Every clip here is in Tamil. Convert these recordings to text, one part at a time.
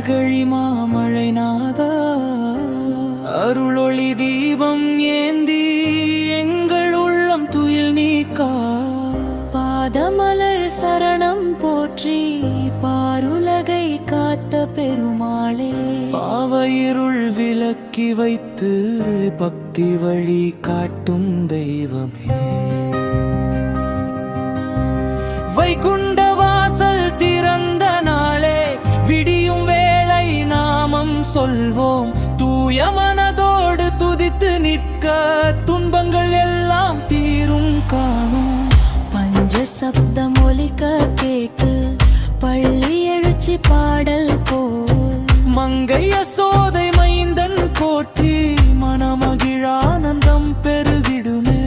மார்கழி மாமழை நாதா அருளொளி தீபம் ஏந்தி எங்கள் உள்ளம் துயில் நீக்கா பாதமலர் சரணம் போற்றி பாருலகை காத்த பெருமாளே பாவையிருள் விலக்கி வைத்து பக்தி வழி காட்டும் தெய்வமே வைகுண்ட வாசல் திறந்த நாளே விடியும் வேளை நாமம் சொல்வோம் தூய மனதோடு துதித்து நிற்க துன்பங்கள் எல்லாம் தீரும் காணும் பஞ்ச சப்தம் ஒலிக்க கேட்டு பள்ளி எழுச்சி பாடல் போல் மங்கை யசோதை மைந்தன் போற்றி மனமகிழானந்தம் பெருகிடுமே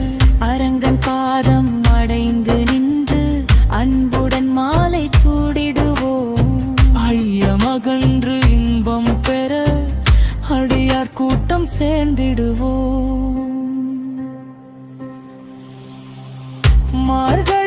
அரங்கன் பாதம் அடைந்து நின்று அன்புடன் மாலை சூடிடுவோம் ஐயமகன்று இன்பம் பெற அடியார் கூட்டம் சேர்ந்திடுவோம் மார்கழி